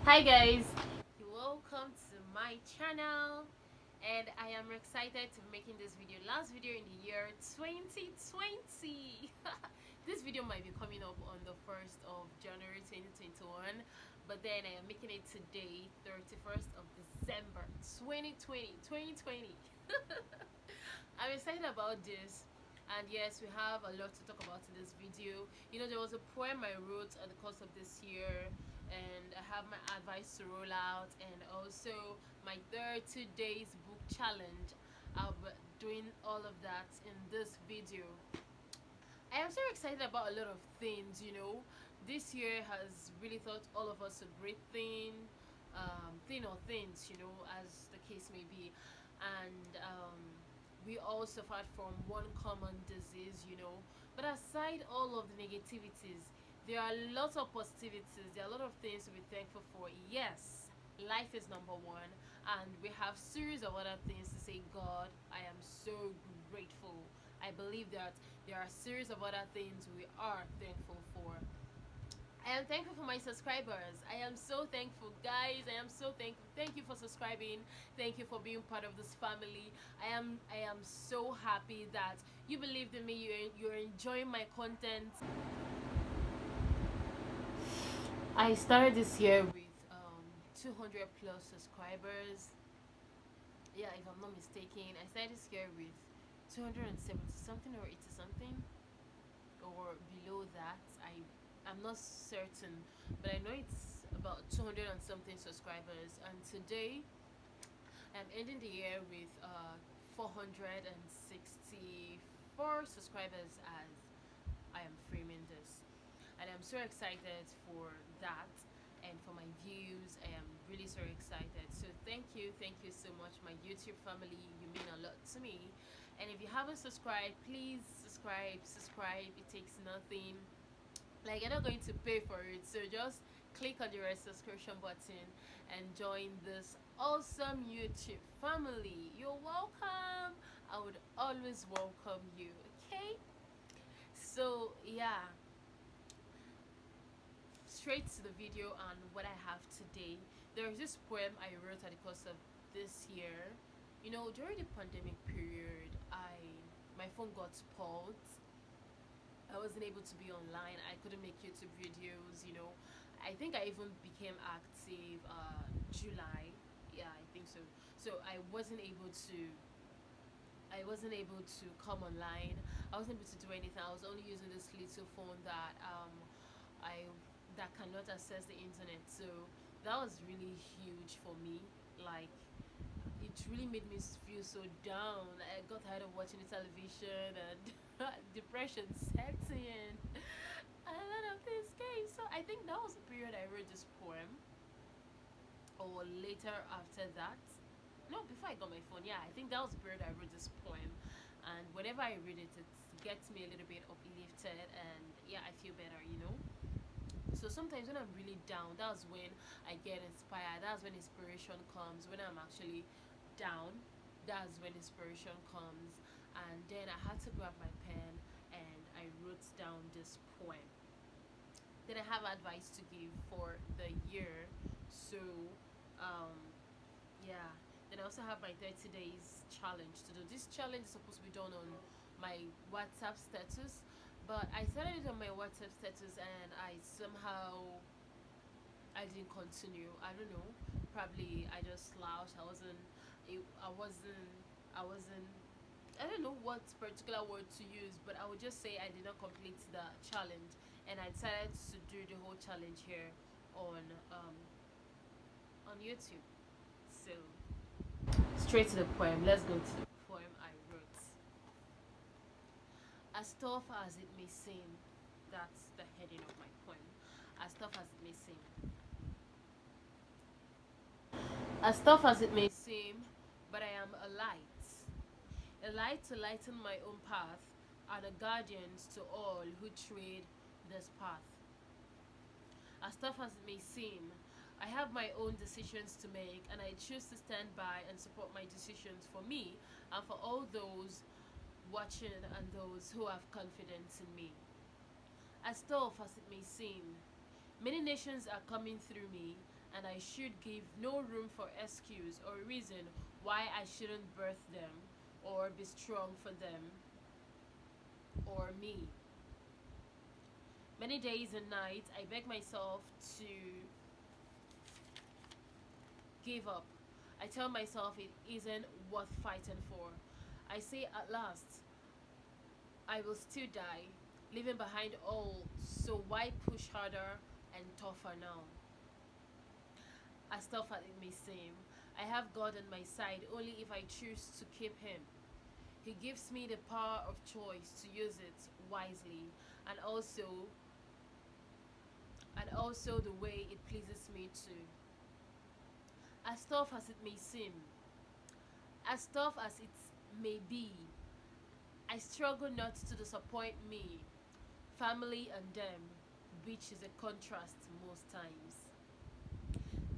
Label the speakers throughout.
Speaker 1: Hi guys, welcome to my channel, and I am excited to be making this video. Last video in the year 2020. This video might be coming up on the 1st of January 2021, but then I am making it today, 31st of December 2020. I'm excited about this. And yes, we have a lot to talk about in this video. There was a poem I wrote at the course of this year, and I have my advice to roll out, and also my 30 days book challenge. I'll be doing all of that in this video. I am so excited about a lot of things. This year has really taught all of us a great thing or things, as the case may be. And we all suffered from one common disease. But aside all of the negativities, there are lots of positivities. There are a lot of things to be thankful for. Yes, life is number one, and we have series of other things to say. God, I am so grateful. I believe that there are a series of other things we are thankful for. I am thankful for my subscribers. I am so thankful, guys. I am so thankful. Thank you for subscribing. Thank you for being part of this family. I am so happy that you believed in me. You're enjoying my content. I started this year with 200 plus subscribers. Yeah, if I'm not mistaken, I started this year with 270 something or 80 something, or below that. I'm not certain, but I know it's about 200 and something subscribers. And today I'm ending the year with 464 subscribers as I am framing this, and I'm so excited for that, and for my views. I am really so excited. So thank you so much, my YouTube family. You mean a lot to me. And if you haven't subscribed, please subscribe. It takes nothing. Like, you're not going to pay for it, so just click on the red subscription button and join this awesome YouTube family. You're welcome. I would always welcome you. Okay, so yeah, straight to the video and what I have today. There's this poem I wrote at the course of this year. During the pandemic period, my phone got spoiled. I wasn't able to be online. I couldn't make YouTube videos. I think I even became active July. Yeah, I think so. So I wasn't able to come online. I wasn't able to do anything. I was only using this little phone I that cannot access the internet. So that was really huge for me. Like, it really made me feel so down. I got tired of watching the television, and depression set in. A lot of things came. So I think that was the period I wrote this poem, or later after that. No, before I got my phone. Yeah, I think that was the period I wrote this poem. And whenever I read it, it gets me a little bit uplifted, and yeah, I feel better. So sometimes when I'm really down, that's when I get inspired. That's when inspiration comes. When I'm actually down, that's when inspiration comes. And then I had to grab my pen and I wrote down this poem. Then I have advice to give for the year. So um yeah, then I also have my 30 days challenge to do. This challenge is supposed to be done on my WhatsApp status, but I started it on my WhatsApp status, and I didn't continue. I don't know. Probably I just slouched. I wasn't I don't know what particular word to use, but I would just say I did not complete the challenge, and I decided to do the whole challenge here on um on YouTube. So straight to the poem. Let's go to the poem I wrote. As tough as it may seem, that's the heading of my poem. As tough as it may seem. As tough as it may seem, but I am a light to lighten my own path, and a guardian to all who tread this path. As tough as it may seem, I have my own decisions to make, and I choose to stand by and support my decisions for me and for all those watching and those who have confidence in me. As tough as it may seem, many nations are coming through me, and I should give no room for excuse or reason why I shouldn't birth them or be strong for them or me. Many days and nights I beg myself to give up. I tell myself it isn't worth fighting for. I say at last, I will still die, leaving behind all, so why push harder and tougher now? As tough as it may seem, I have God on my side only if I choose to keep Him. He gives me the power of choice to use it wisely and also the way it pleases me to. As tough as it may seem, as tough as it may be, I struggle not to disappoint me, family, and them, which is a contrast most times.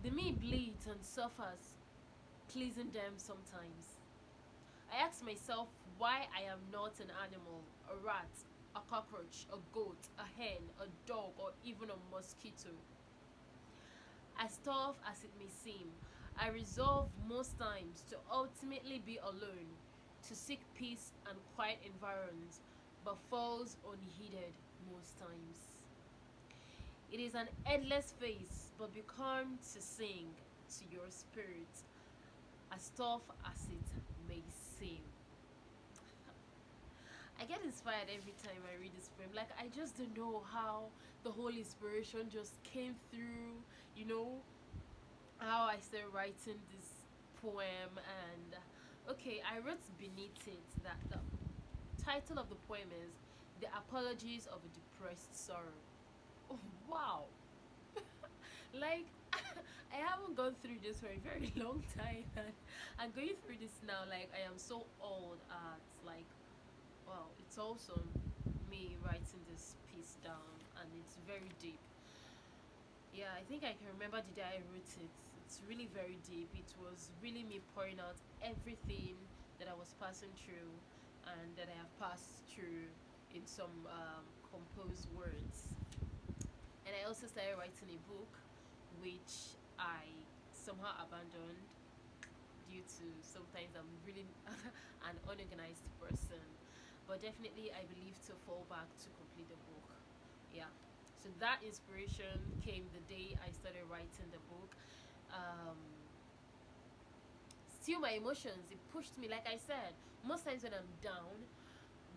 Speaker 1: The me bleeds and suffers, pleasing them sometimes. I ask myself why I am not an animal, a rat, a cockroach, a goat, a hen, a dog, or even a mosquito. As tough as it may seem, I resolve most times to ultimately be alone, to seek peace and quiet environs, but falls unheeded most times. It is an endless phase, but become to sing to your spirit, as tough as it may seem. I get inspired every time I read this poem. Like, I just don't know how the whole inspiration just came through, you know, how I started writing this poem. And okay, I wrote beneath it that the title of the poem is The Apologies of a Depressed Sorrow. Oh, wow. Like, I haven't gone through this for a very long time, and I'm going through this now. Like, I am so old at, like, wow, it's awesome me writing this piece down, and it's very deep. Yeah, I think I can remember the day I wrote it. It's really very deep. It was really me pouring out everything that I was passing through and that I have passed through in some composed words. And I also started writing a book, which I somehow abandoned due to sometimes I'm really an unorganized person. But definitely, I believe to fall back to complete the book. Yeah. So that inspiration came the day I started writing the book. Um, Still, my emotions, it pushed me. Like I said, most times when I'm down,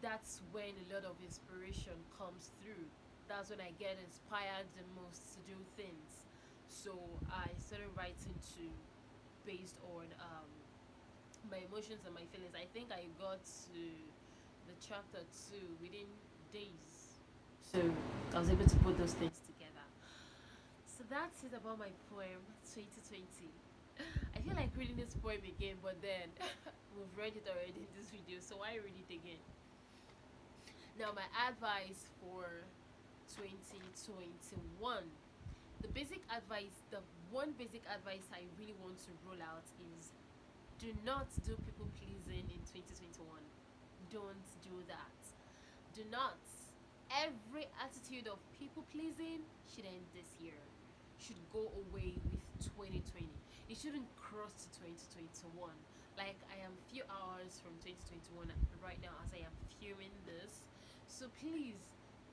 Speaker 1: that's when a lot of inspiration comes through. That's when I get inspired the most to do things. So I started writing to based on my emotions and my feelings. I think I got to the chapter 2 within days. So I was able to put those things together. So that's it about my poem 2020. I feel like reading this poem again, but then we've read it already in this video, so why read it again? Now, my advice for 2021. The one basic advice I really want to roll out is do not do people pleasing in 2021. Don't do that. Do not. Every attitude of people pleasing should end this year. Should go away with 2020. It shouldn't cross to 2021. Like, I am few hours from 2021 right now as I am filming this. So please,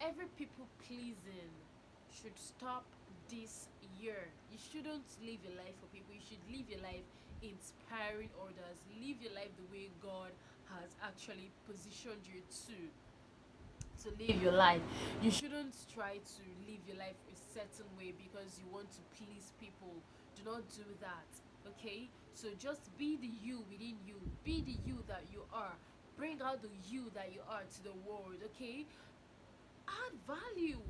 Speaker 1: every people pleasing should stop this year. You shouldn't live your life for people. You should live your life inspiring others. Live your life the way God has actually positioned you to live your life. You shouldn't try to live your life a certain way because you want to please people. Do not do that. Okay? So just be the you within you. Be the you that you are. Bring out the you that you are to the world. Okay? Add value.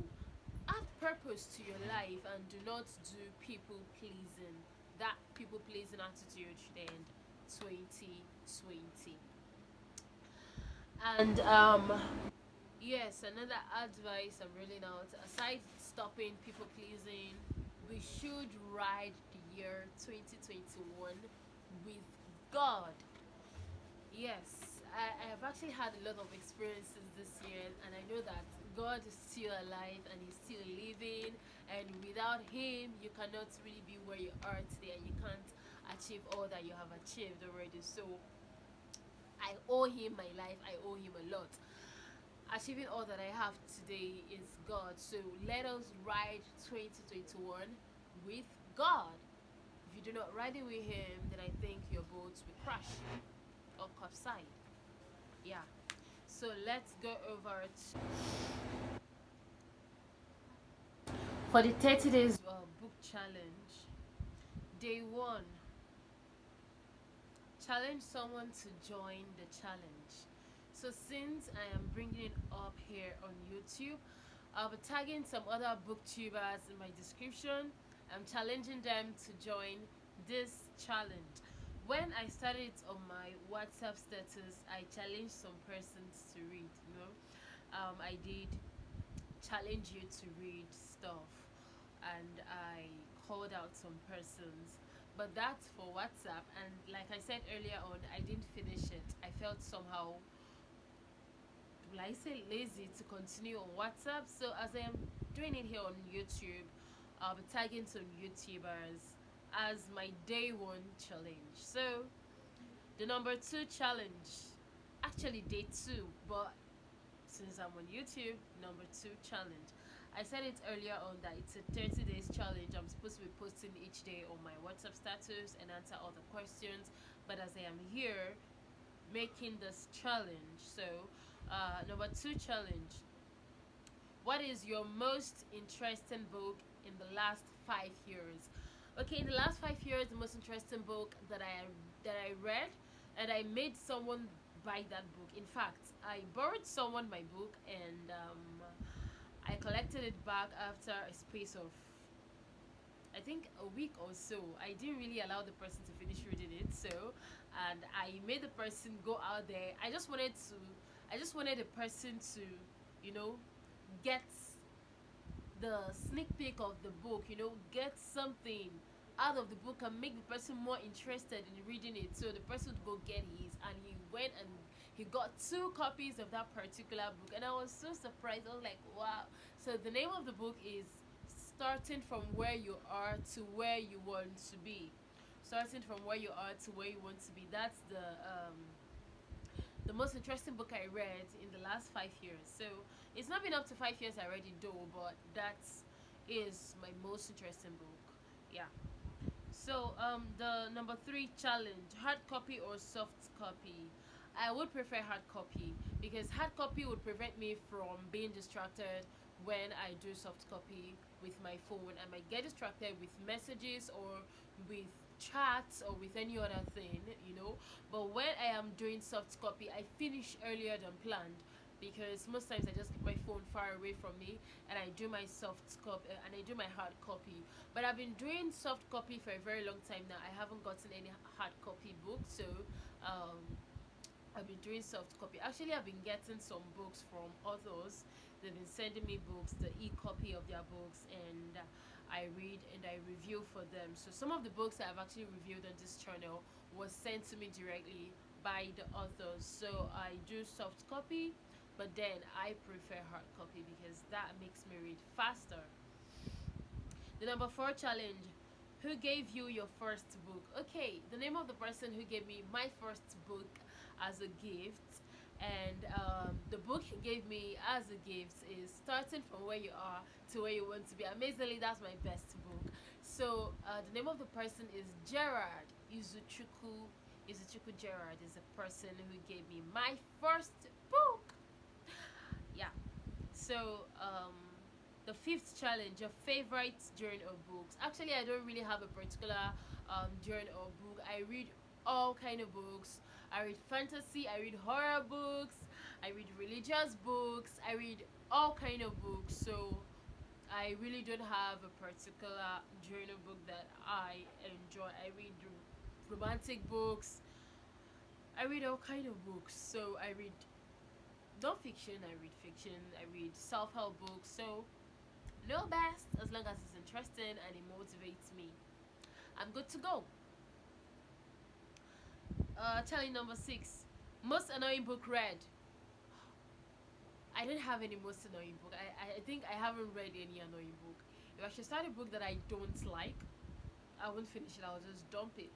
Speaker 1: Add purpose to your life and do not do people pleasing. That people pleasing attitude should end 2020. And yes, another advice I'm rolling out, aside stopping people pleasing, we should ride the year 2021 with God. Yes, I have actually had a lot of experiences this year, and I know that God is still alive and He's still living, and and without him you cannot really be where you are today, and you can't achieve all that you have achieved already. So I owe him my life, I owe him a lot. Achieving all that I have today is God. So let us ride 2021 with God. If you do not ride it with him, then I think your boat will crash or capsize. Yeah. So let's go over to for the 30 days book challenge. Day 1, challenge someone to join the challenge. So since I am bringing it up here on YouTube, I'll be tagging some other booktubers in my description. I'm challenging them to join this challenge. When I started on my WhatsApp status, I challenged some persons to read, I did challenge you to read stuff, and I called out some persons, but that's for WhatsApp. And like I said earlier on, I didn't finish it. I felt somehow, will I say, lazy to continue on WhatsApp. So as I am doing it here on YouTube, I'll be tagging some YouTubers as my day 1 challenge. So the number 2 challenge, actually day 2, but since I'm on YouTube, number 2 challenge. I said it earlier on that it's a 30 days challenge. I'm supposed to be posting each day on my WhatsApp status and answer all the questions. But as I am here making this challenge, so number 2 challenge. What is your most interesting book in the last 5 years? Okay, in the last 5 years, the most interesting book that I read, and I made someone buy that book. In fact, I borrowed someone my book, and I collected it back after a space of, I think, a week or so. I didn't really allow the person to finish reading it, so, and I made the person go out there. I just wanted the person to, get the sneak peek of the book, get something out of the book and make the person more interested in reading it. So the person would go get his, and he went and he got 2 copies of that particular book, and I was so surprised. I was like, wow. So the name of the book is Starting from Where You Are to Where You Want to Be. Starting from Where You Are to Where You Want to Be. That's the most interesting book I read in the last 5 years. So it's not been up to 5 years already though, but that is my most interesting book. Yeah. So the number 3 challenge, hard copy or soft copy. I would prefer hard copy, because hard copy would prevent me from being distracted when I do soft copy with my phone. I might get distracted with messages or with chats or with any other thing, but when I am doing soft copy, I finish earlier than planned, because most times I just keep my phone far away from me and I do my soft copy and I do my hard copy. But I've been doing soft copy for a very long time now. I haven't gotten any hard copy books, so I've been doing soft copy. Actually, I've been getting some books from authors. They've been sending me books, the e-copy of their books, and I read and I review for them. So some of the books that I've actually reviewed on this channel was sent to me directly by the authors. So I do soft copy, but then I prefer hard copy because that makes me read faster. The number 4 challenge, who gave you your first book? Okay, the name of the person who gave me my first book as a gift, and the book he gave me as a gift is Starting from Where You Are to Where You Want to Be. Amazingly, that's my best book. So the name of the person is Gerard Izuchukwu. Izuchukwu Gerard is the person who gave me my first book. Yeah. So the 5th challenge, your favorite genre of books. Actually, I don't really have a particular genre of book. I read all kind of books. I read fantasy, I read horror books, I read religious books, I read all kind of books. So I really don't have a particular genre book that I enjoy. I read romantic books, I read all kind of books. So I read non-fiction, I read fiction, I read self-help books. So no best, as long as it's interesting and it motivates me, I'm good to go. Challenge number 6, most annoying book read. I don't have any most annoying book. I think I haven't read any annoying book. If I should start a book that I don't like, I won't finish it. I'll just dump it.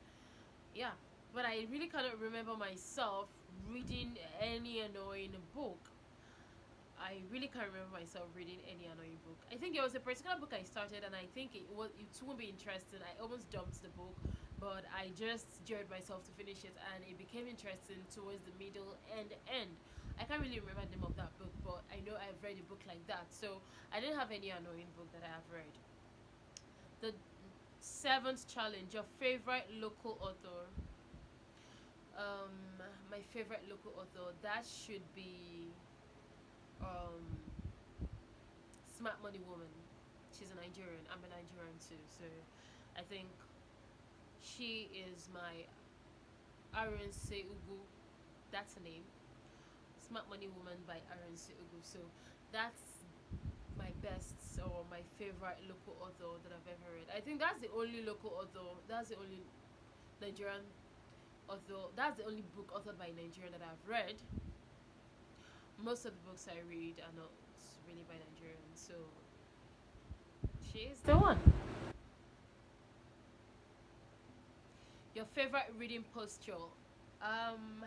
Speaker 1: Yeah, but I really cannot remember myself reading any annoying book. I really can't remember myself reading any annoying book. I think it was a particular book I started, and I think it won't be interesting. I almost dumped the book, but I just dared myself to finish it, and it became interesting towards the middle and end. I can't really remember the name of that book, but I know I've read a book like that. So I didn't have any annoying book that I have read. The seventh challenge: your favorite local author. My favorite local author, that should be um Smart Money Woman. She's a Nigerian. I'm a Nigerian too, so I think she is my Arense Ugu. That's her name. Smart Money Woman by Arense Ugu. So that's my best or my favorite local author that I've ever read. I think that's the only local author. That's the only Nigerian author. That's the only book authored by Nigerian that I've read. Most of the books I read are not really by Nigerians, so she is the one. Your favorite reading posture? Um,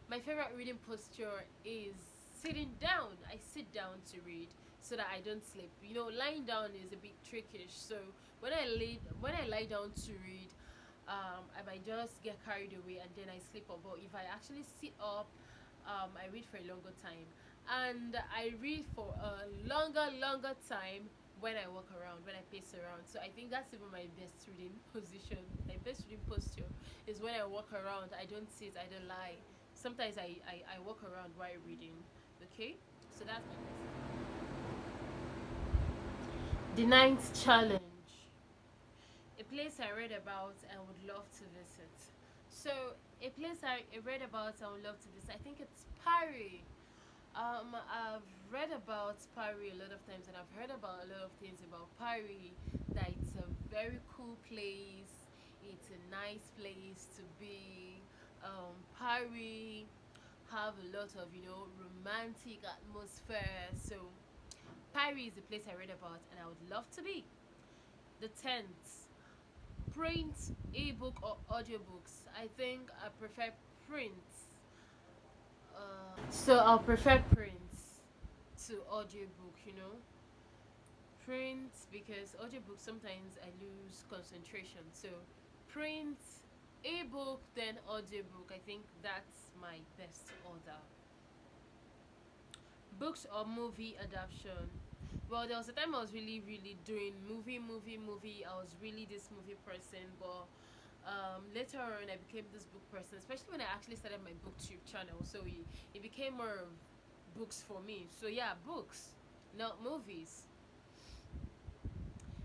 Speaker 1: my favorite reading posture is sitting down. I sit down to read so that I don't sleep. You know, lying down is a bit trickish. So when I lie down to read, I might just get carried away and then I sleep up. But if I actually sit up, I read for a longer time, and I read for a longer time when I walk around, when I pace around. So I think that's even my best reading position. My best reading posture is when I walk around. I don't sit, I don't lie. Sometimes I walk around while reading. Okay? So that's my best. The ninth challenge. A place I read about and would love to visit. So a place I read about and would love to visit, I think it's Paris. I've read about Paris a lot of times, and I've heard about a lot of things about Paris. That it's a very cool place. It's a nice place to be. Paris have a lot of romantic atmosphere. So Paris is the place I read about, and I would love to be. The tenth: print, ebook, or audiobooks. I think I prefer print. So I'll prefer print to audiobook, print, because audiobook sometimes I lose concentration. So print, ebook, then audiobook. I think that's my best order. Books or movie adaptation? Well, there was a time I was really doing movie. I was really this movie person, but later on I became this book person, especially when I actually started my Booktube channel. So it became more of books for me. So yeah, books, not movies.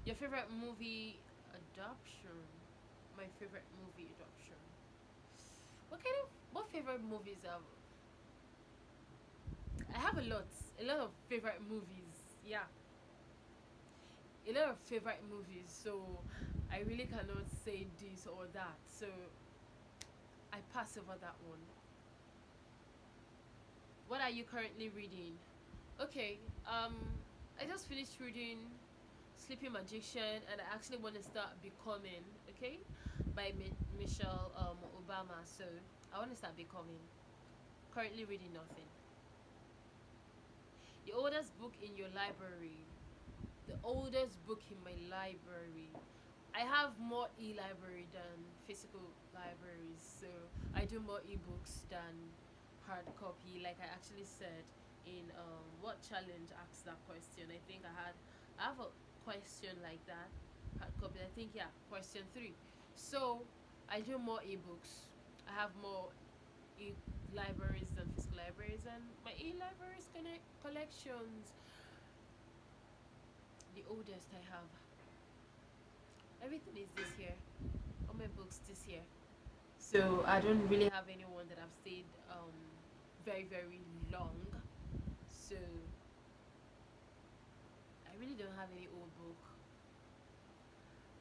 Speaker 1: Your favorite movie adoption? My favorite movie adoption. What favorite movies have? I have a lot of favorite movies. Yeah, a lot of favorite movies. So I really cannot say this or that. So I pass over that one. What are you currently reading? Okay, I just finished reading Sleeping Magician, and I actually want to start Becoming. Okay, by Michelle Obama. So I want to start Becoming. Currently reading nothing. The oldest book in your library? The oldest book in my library. I have more e-library than physical libraries, so I do more ebooks than hard copy. Like I actually said in what challenge asked that question. I have a question like that. Hard copy. I think yeah, question 3. So I do more ebooks. I have more e-libraries than physical libraries, and my e-libraries collections, the oldest I have. Everything is this year. All my books this year. So I don't really have anyone that I've stayed very long. So I really don't have any old book.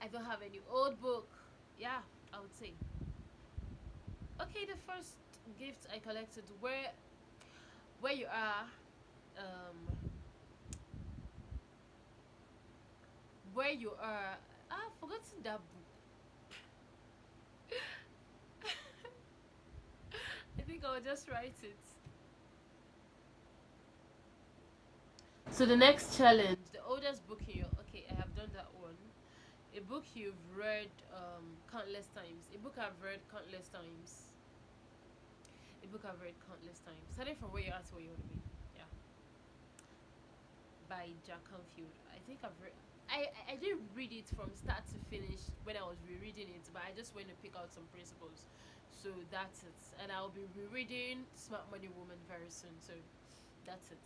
Speaker 1: I don't have any old book. Yeah, I would say. Okay, the first gift I collected, where you are, um where you are. I've forgotten that book. I think I'll just write it. So the next challenge, the oldest book in your, okay, I have done that one. A book you've read countless times. A book I've read countless times. A book I've read countless times. Starting from where you're at to where you want to be. Yeah. By Jack Canfield. I think I've read. I didn't read it from start to finish when I was rereading it, but I just went to pick out some principles. So that's it. And I'll be rereading Smart Money Woman very soon. So that's it.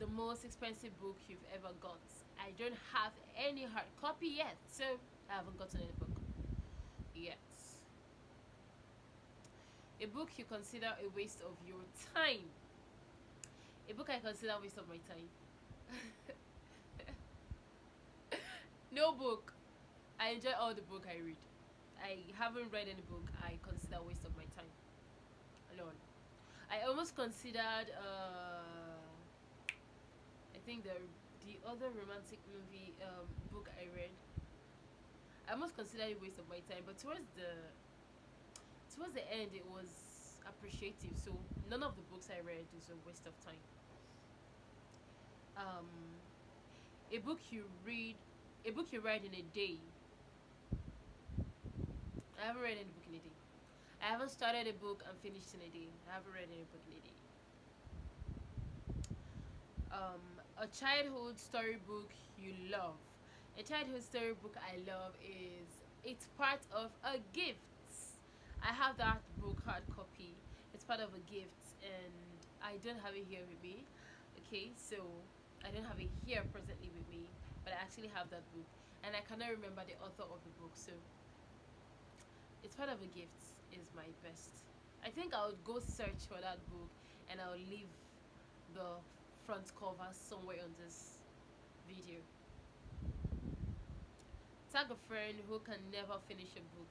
Speaker 1: The most expensive book you've ever got. I don't have any hard copy yet, so I haven't gotten any book yet. A book you consider a waste of your time. A book I consider a waste of my time. No book. I enjoy all the book I read. I haven't read any book I consider a waste of my time. Alone. I almost considered I think the other romantic movie book I read, I almost considered it a waste of my time, but towards the end it was appreciative, so none of the books I read is a waste of time. A book you read in a day. I haven't read any book in a day. I haven't started a book and finished in a day. I haven't read any book in a day. A childhood storybook you love. A childhood storybook I love is It's Part of a Gift. I have that book hard copy. It's part of a gift, and I don't have it here with me. Okay, so I don't have it here presently with me, but I actually have that book, and I cannot remember the author of the book. So It's Part of a Gift is my best. I think I would go search for that book, and I'll leave the front cover somewhere on this video. Tag a friend who can never finish a book.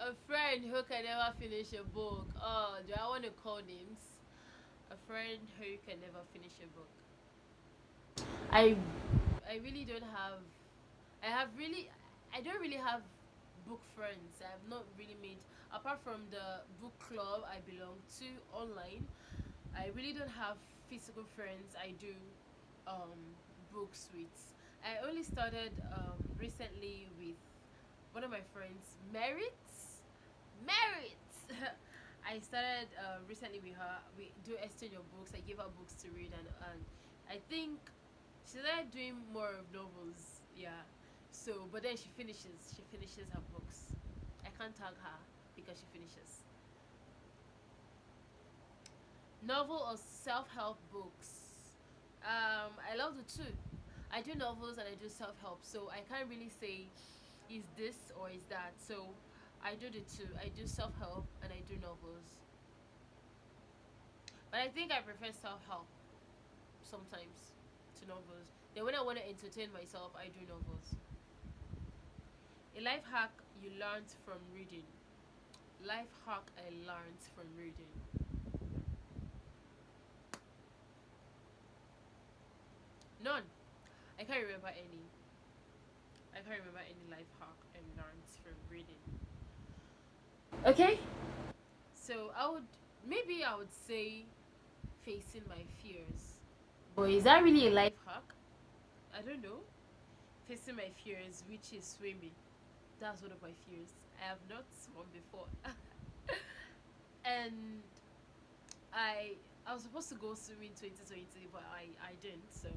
Speaker 1: A friend who can never finish a book. Oh, do I want to call names? A friend who can never finish a book. I really don't have. I don't really have book friends. I have not really made, apart from the book club I belong to online, I really don't have physical friends I do books with. I only started recently with one of my friends, Merit. I started recently with her. We do exchange of books. I give her books to read, and I think she started doing more of novels. Yeah. So, but then she finishes her books. I can't tag her because she finishes. Novel or self-help books. I love the two. I do novels and I do self-help, so I can't really say is this or is that. So I do the two. I do self-help and I do novels. But I think I prefer self-help sometimes to novels. Then when I want to entertain myself, I do novels. A life hack you learned from reading. Life hack I learned from reading. None. I can't remember any. I can't remember any life hack I learned from reading. Okay. So I would say facing my fears. But is that really a life hack? I don't know. Facing my fears, which is swimming. That's one of my fears. I have not swum before. And I was supposed to go swimming 2020, but I didn't, so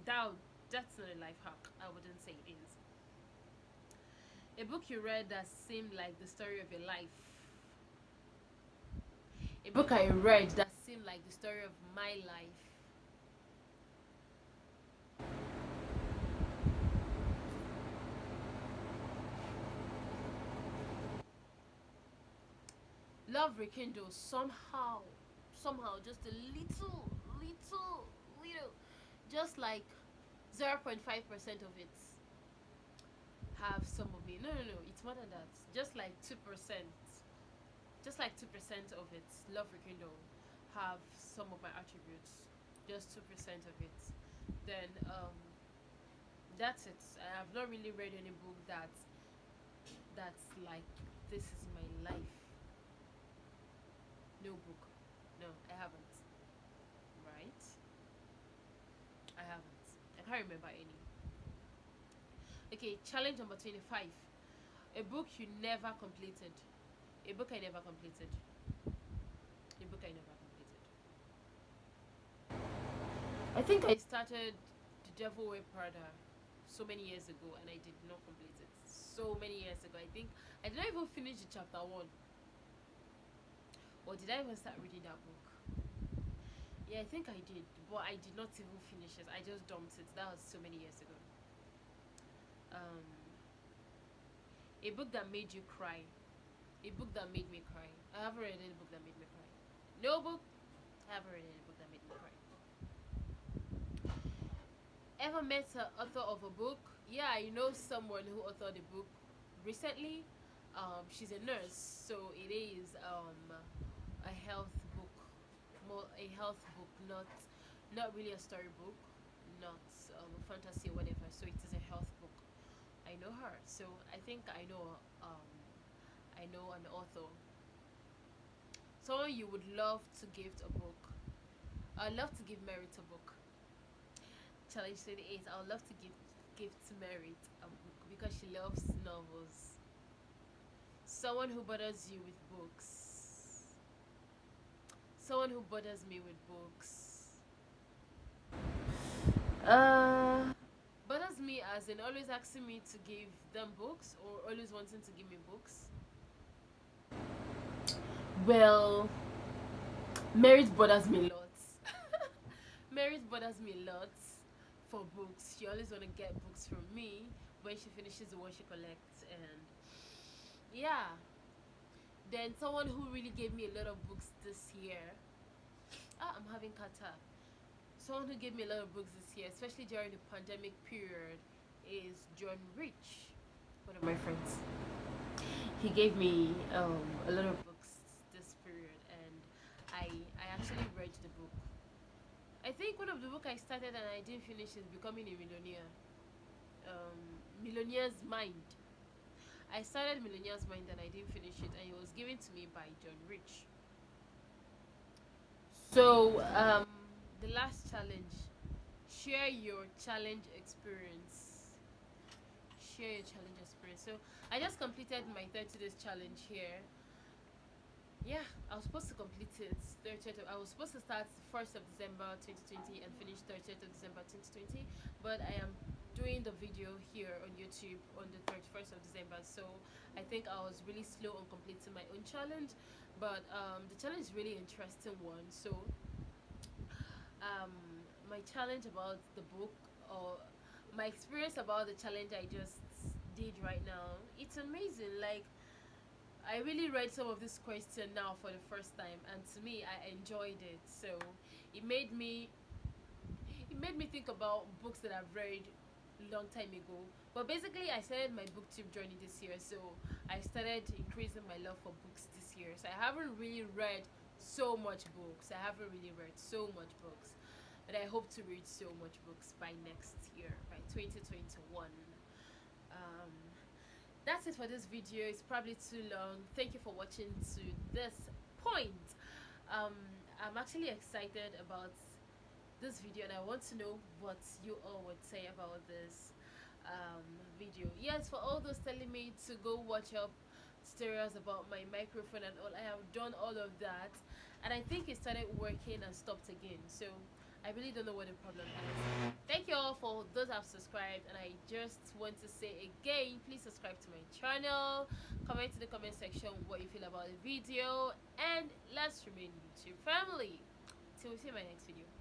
Speaker 1: that's not a life hack. I wouldn't say it is. A book you read that seemed like the story of your life. A book I read that seemed like the story of my life. Love rekindles somehow, just a little, just like 0.5% of it have some of me. No, it's more than that. Just like 2%, of it, love rekindle have some of my attributes, just 2% of it, then that's it. I have not really read any book that's like, this is my life. No book. No, I haven't. Right? I haven't. I can't remember any. Okay, challenge number 25. A book you never completed. A book I never completed. A book I never completed. I think I started The Devil Wear Prada so many years ago and I did not complete it. So many years ago. I think I did not even finish the chapter 1. Or did I even start reading that book? Yeah, I think I did, but I did not even finish it. I just dumped it. That was so many years ago. A book that made you cry. A book that made me cry. I haven't read any book that made me cry. No book. I haven't read any book that made me cry. Ever met an author of a book? Yeah, I know someone who authored a book recently. She's a nurse, so it is a health book, more a health book, not really a storybook, not fantasy or whatever. So it is a health book. I know her, so I think I know an author. Someone you would love to gift a book. I'd love to give Merit a book. Challenge 28. I would love to gift Merit a book because she loves novels. Someone who bothers you with books. Someone who bothers me with books. Bothers me as in always asking me to give them books or always wanting to give me books. Well, Merit bothers me lots. Merit bothers me lots for books. She always want to get books from me when she finishes the one she collects, and yeah. Then someone who really gave me a lot of books this year. I'm having kata. Someone who gave me a lot of books this year, especially during the pandemic period, is John Rich, one of my friends. He gave me a lot of books this period, and I actually read the book. I think one of the book I started and I didn't finish is Becoming a Millionaire. Millionaire's Mind. I started Millionaire's Mind and I didn't finish it, and it was given to me by John Rich. So, the last challenge. Share your challenge experience. Share your challenge experience. So, I just completed my 30 days challenge here. Yeah, I was supposed to complete it 30th. I was supposed to start 1st of December 2020 and finish 30th of December 2020, but I am doing the video here on YouTube on the 31st of December, so I think I was really slow on completing my own challenge, but the challenge is really interesting one. So my challenge about the book, or my experience about the challenge I just did right now, it's amazing. Like, I really read some of this question now for the first time, and to me, I enjoyed it. So it made me think about books that I've read a long time ago. But basically, I started my booktube journey this year, so I started increasing my love for books this year. So I haven't really read so much books. I haven't really read so much books, but I hope to read so much books by next year, by 2021. That's it for this video. It's probably too long. Thank you for watching to this point. I'm actually excited about this video and I want to know what you all would say about this video. Yes, for all those telling me to go watch up tutorials about my microphone and all, I have done all of that, and I think it started working and stopped again, so I really don't know what the problem is. Thank you all for those who have subscribed, and I just want to say again, please subscribe to my channel, comment in the comment section what you feel about the video, and let's remain YouTube family till we see my next video.